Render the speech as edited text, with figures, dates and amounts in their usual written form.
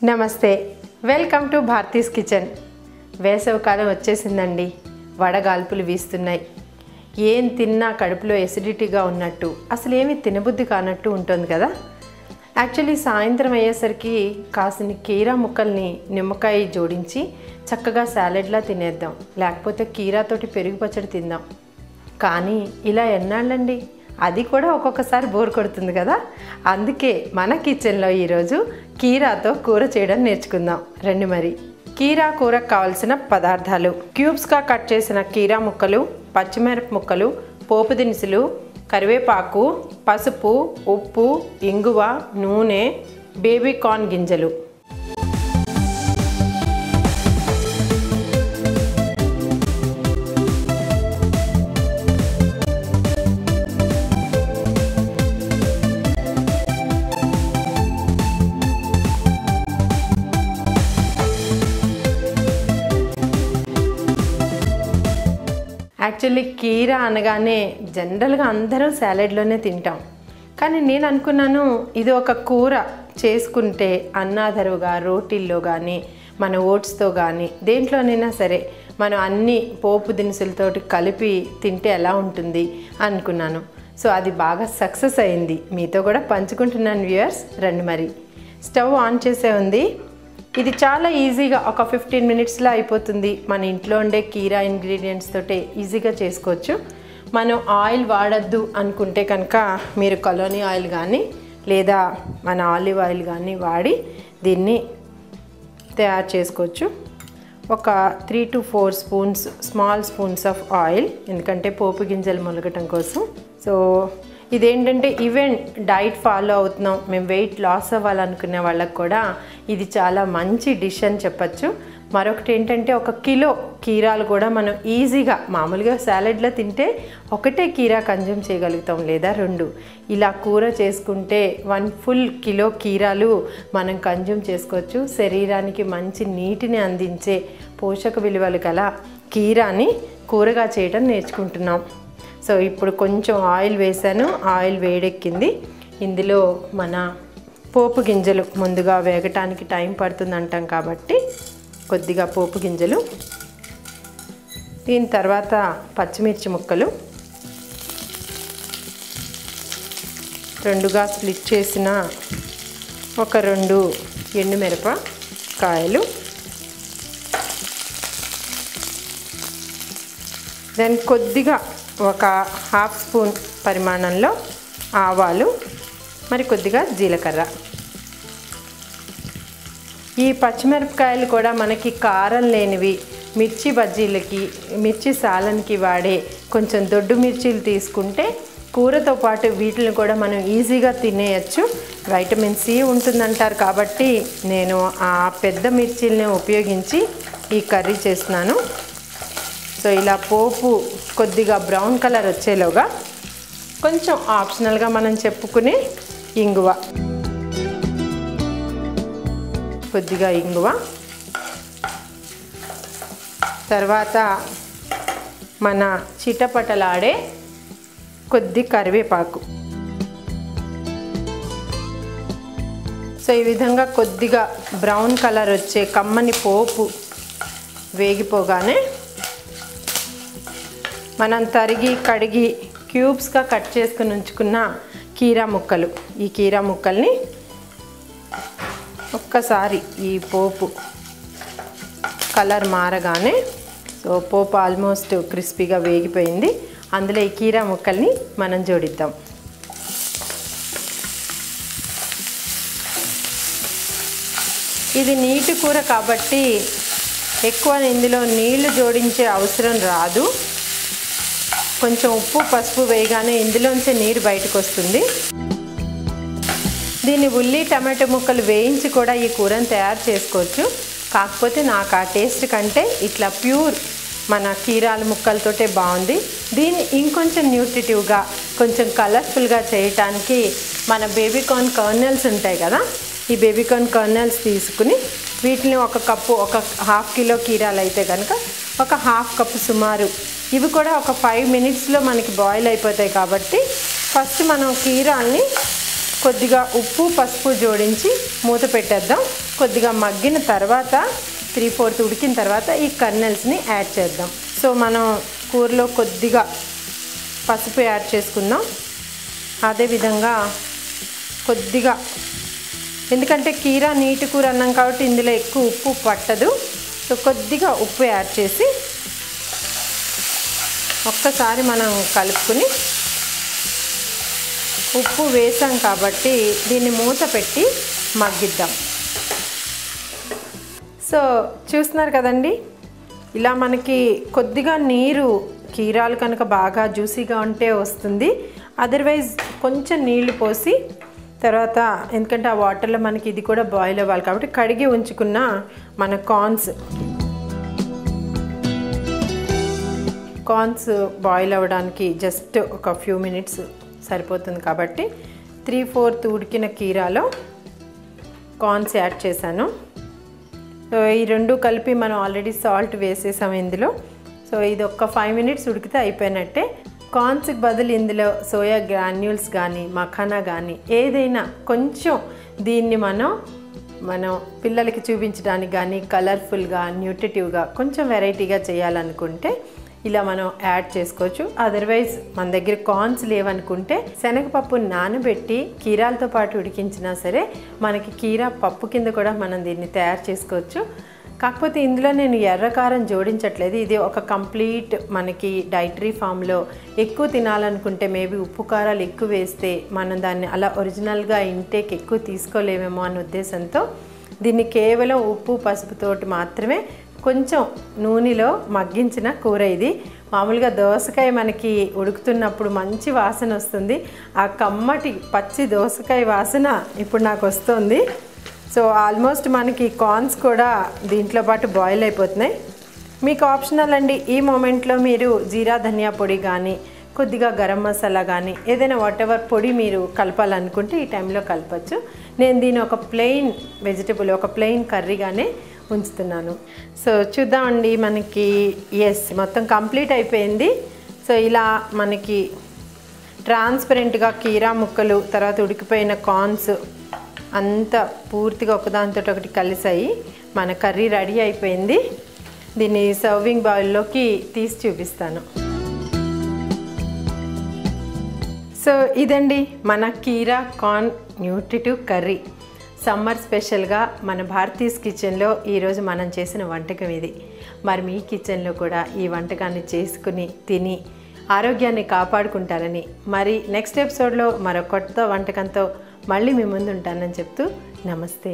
నమస్తే, welcome to Bharati's kitchen. వేసవికాలం వచ్చేసిందండి. వడగాల్పులు వీస్తున్నాయి. ఏం తిన్నా కడుపులో ఎసిడిటీగా ఉన్నట్టు, అసలు ఏమీ తినబుద్ధి కానట్టు ఉంటుంది కదా. యాక్చువల్లీ సాయంత్రం అయ్యేసరికి కాసిన కీరా ముక్కల్ని నిమ్మకాయ జోడించి చక్కగా సాలెడ్లా తినేద్దాం, లేకపోతే కీరాతోటి పెరుగు పచ్చడి తిందాం. కానీ ఇలా ఎన్నాళ్ళండి, అది కూడా ఒక్కొక్కసారి బోర్ కొడుతుంది కదా. అందుకే మన కిచెన్లో ఈరోజు కీరాతో కూర చేయడం నేర్చుకుందాం రండి. మరి కీరా కూరకు కావాల్సిన పదార్థాలు: క్యూబ్స్గా కట్ చేసిన కీరా ముక్కలు, పచ్చిమిరప ముక్కలు, పోపు దినుసులు, కరివేపాకు, పసుపు, ఉప్పు, ఇంగువ, నూనె, బేబీ కార్న్ గింజలు. యాక్చువల్లీ కీరా అనగానే జనరల్గా అందరం సాలెడ్లోనే తింటాం. కానీ నేను అనుకున్నాను, ఇది ఒక కూర చేసుకుంటే అన్నాదరుగా రోటీల్లో కానీ మన ఓట్స్తో కానీ దేంట్లోనైనా సరే మనం అన్ని పోపు దినుసులతోటి కలిపి తింటే ఎలా ఉంటుంది అనుకున్నాను. సో అది బాగా సక్సెస్ అయింది. మీతో కూడా పంచుకుంటున్నాను వ్యూయర్స్. రండి. మరి స్టవ్ ఆన్ చేసే ఉంది. ఇది చాలా ఈజీగా ఒక 15 మినిట్స్లో అయిపోతుంది. మన ఇంట్లో ఉండే కీరా ఇంగ్రీడియంట్స్ తోటే ఈజీగా చేసుకోవచ్చు. మనం ఆయిల్ వాడద్దు అనుకుంటే కనుక మీరు కలోనీ ఆయిల్ కానీ లేదా మన ఆలివ్ ఆయిల్ కానీ వాడి దీన్ని తయారు చేసుకోవచ్చు. ఒక 3 to 4 spoons, small spoons of oil, ఎందుకంటే పోపు గింజలు మొలగటం కోసం. సో ఇదేంటంటే ఈవెన్ డైట్ ఫాలో అవుతున్నాం, మేము వెయిట్ లాస్ అవ్వాలనుకునే వాళ్ళకు కూడా ఇది చాలా మంచి డిష్ అని చెప్పచ్చు. మరొకటి ఏంటంటే 1 కిలో కీరాలు కూడా మనం ఈజీగా మామూలుగా సాలెడ్లో తింటే ఒకటే కీరా కన్జ్యూమ్ చేయగలుగుతాం లేదా 2. ఇలా కూర చేసుకుంటే 1 ఫుల్ కిలో కీరాలు మనం కన్జ్యూమ్ చేసుకోవచ్చు. శరీరానికి మంచి నీటిని అందించే పోషక విలువలు గల కీరాని కూరగా చేయడం నేర్చుకుంటున్నాం. సో ఇప్పుడు కొంచెం ఆయిల్ వేసాను, ఆయిల్ వేడెక్కింది. ఇందులో మన పోపు గింజలు ముందుగా వేగటానికి టైం పడుతుంది అంటాం కాబట్టి కొద్దిగా పోపు గింజలు, దీని తర్వాత పచ్చిమిర్చి ముక్కలు, 2గా స్ప్లిట్ చేసిన ఒక 2 ఎండుమిరపకాయలు, దెన్ కొద్దిగా ఒక 1/2 స్పూన్ పరిమాణంలో ఆవాలు, మరి కొద్దిగా జీలకర్ర. ఈ పచ్చిమిరపకాయలు కూడా మనకి కారం లేనివి, మిర్చి బజ్జీలకి, మిర్చి సాలన్కి వాడే కొంచెం దొడ్డు మిర్చీలు తీసుకుంటే కూరతో పాటు వీటిని కూడా మనం ఈజీగా తినేయచ్చు. వైటమిన్ సి ఉంటుందంటారు కాబట్టి నేను ఆ పెద్ద మిర్చీలని ఉపయోగించి ఈ కర్రీ చేస్తున్నాను. సో ఇలా పోపు కొద్దిగా బ్రౌన్ కలర్ వచ్చేలోగా కొంచెం ఆప్షనల్గా మనం చెప్పుకునే ఇంగువ, కొద్దిగా ఇంగువ, తర్వాత మన చిటపటలాడే కొద్ది కరివేపాకు. సో ఈ విధంగా కొద్దిగా బ్రౌన్ కలర్ వచ్చే కమ్మని పోపు వేగిపోగానే మనం తరిగి కడిగి క్యూబ్స్గా కట్ చేసుకుని ఉంచుకున్న కీరా ముక్కలు, ఈ కీరా ముక్కల్ని ఒక్కసారి ఈ పోపు కలర్ మారగానే, సో పోపు ఆల్మోస్ట్ క్రిస్పీగా వేగిపోయింది, అందులో ఈ కీరా ముక్కల్ని మనం జోడిద్దాం. ఇది నీటి కూర కాబట్టి ఎక్కువ ఇందులో నీళ్లు జోడించే అవసరం రాదు. కొంచెం ఉప్పు పసుపు వేయగానే ఇందులోంచి నీరు బయటకు వస్తుంది. దీన్ని ఉల్లి టమాటో ముక్కలు వేయించి కూడా ఈ కూరను తయారు చేసుకోవచ్చు. కాకపోతే నాకు ఆ టేస్ట్ కంటే ఇట్లా ప్యూర్ మన కీరాల ముక్కలతోటే బాగుంది. దీన్ని ఇంకొంచెం న్యూట్రిటివ్గా, కొంచెం కలర్ఫుల్గా చేయటానికి మన బేబీకార్న్ కర్నల్స్ ఉంటాయి కదా, ఈ బేబీకార్న్ కర్నల్స్ తీసుకుని వీటిని 1 కప్పు, ఒక 1/2 కిలో కీరాలు అయితే కనుక ఒక 1/2 కప్పు సుమారు, ఇవి కూడా ఒక 5 మినిట్స్లో మనకి బాయిల్ అయిపోతాయి. కాబట్టి ఫస్ట్ మనం కీరాల్ని కొద్దిగా ఉప్పు పసుపు జోడించి మూత పెట్టేద్దాం. కొద్దిగా మగ్గిన తర్వాత 3/4 ఉడికిన తర్వాత ఈ కర్నెల్స్ని యాడ్ చేద్దాం. సో మనం కూరలో కొద్దిగా పసుపు యాడ్ చేసుకుందాం. అదేవిధంగా కొద్దిగా, ఎందుకంటే కీరా నీటి కూర అన్నాం కాబట్టి ఇందులో ఎక్కువ ఉప్పు పట్టదు. సో కొద్దిగా ఉప్పు యాడ్ చేసి ఒక్కసారి మనం కలుపుకుని, ఉప్పు వేసాం కాబట్టి దీన్ని మూత పెట్టి మగ్గిద్దాం. సో చూస్తున్నారు కదండి, ఇలా మనకి కొద్దిగా నీరు, కీరాలు కనుక బాగా జ్యూసీగా ఉంటే వస్తుంది. అదర్వైజ్ కొంచెం నీళ్లు పోసి తర్వాత, ఎందుకంటే ఆ వాటర్లో మనకి ఇది కూడా బాయిల్ అవ్వాలి కాబట్టి కడిగి ఉంచుకున్న మన కార్న్స్ బాయిల్ అవ్వడానికి జస్ట్ ఒక ఫ్యూ మినిట్స్ సరిపోతుంది కాబట్టి 3/4 ఉడికిన కీరాలో కార్న్స్ యాడ్ చేశాను. సో ఈ రెండు కలిపి మనం ఆల్రెడీ సాల్ట్ వేసేసాం ఇందులో. సో ఇది ఒక 5 మినిట్స్ ఉడికితే అయిపోయినట్టే. కార్న్స్కి బదులు ఇందులో సోయా గ్రాన్యూల్స్ కానీ మఖానా కానీ ఏదైనా కొంచెం దీన్ని మనం పిల్లలకి చూపించడానికి కానీ కలర్ఫుల్గా న్యూట్రిటివ్గా కొంచెం వెరైటీగా చేయాలనుకుంటే ఇలా మనం యాడ్ చేసుకోవచ్చు. అదర్వైజ్ మన దగ్గర కార్న్స్ లేవనుకుంటే శనగపప్పు నానబెట్టి కీరాలతో పాటు ఉడికించినా సరే మనకి కీరా పప్పు కింద కూడా మనం దీన్ని తయారు చేసుకోవచ్చు. కాకపోతే ఇందులో నేను ఎర్రకారం జోడించట్లేదు. ఇది ఒక కంప్లీట్ మనకి డైటరీ ఫామ్లో ఎక్కువ తినాలనుకుంటే మేబీ ఉప్పు కారాలు ఎక్కువ వేస్తే మనం దాన్ని అలా ఒరిజినల్గా ఇంటేక్ ఎక్కువ తీసుకోలేమేమో అన్న ఉద్దేశంతో దీన్ని కేవలం ఉప్పు పసుపుతోటి మాత్రమే కొంచెం నూనెలో మగ్గించిన కూర ఇది. మామూలుగా దోసకాయ మనకి ఉడుకుతున్నప్పుడు మంచి వాసన వస్తుంది. ఆ కమ్మటి పచ్చి దోసకాయ వాసన ఇప్పుడు నాకు వస్తుంది. సో ఆల్మోస్ట్ మనకి కార్న్స్ కూడా దీంట్లో పాటు బాయిల్ అయిపోతున్నాయి. మీకు ఆప్షనల్ అండి. ఈ మూమెంట్లో మీరు జీరా ధనియా పొడి కానీ కొద్దిగా గరం మసాలా కానీ ఏదైనా వాటెవర్ పొడి మీరు కలపాలనుకుంటే ఈ టైంలో కలపచ్చు. నేను దీని ఒక ప్లెయిన్ వెజిటబుల్, ఒక ప్లెయిన్ కర్రీగానే ఉంచుతున్నాను. సో చూద్దామండి, మనకి మొత్తం కంప్లీట్ అయిపోయింది. సో ఇలా మనకి ట్రాన్స్పరెంట్గా కీరా ముక్కలు తర్వాత ఉడికిపోయిన కార్న్స్ అంతా పూర్తిగా ఒకదానితో ఒకటి కలిసాయి. మన కర్రీ రెడీ అయిపోయింది. దీన్ని సర్వింగ్ బౌల్లోకి తీసి చూపిస్తాను. సో ఇదండి మన కీరా కార్న్ న్యూట్రిటివ్ కర్రీ. సమ్మర్ స్పెషల్గా మన భారతీస్ కిచెన్లో ఈరోజు మనం చేసిన వంటకం ఇది. మరి మీ కిచెన్లో కూడా ఈ వంటకాన్ని చేసుకుని తిని ఆరోగ్యాన్ని కాపాడుకుంటారని, మరి నెక్స్ట్ ఎపిసోడ్లో మరో కొత్త వంటకంతో మళ్ళీ మీ ముందు ఉంటానని చెప్తూ నమస్తే.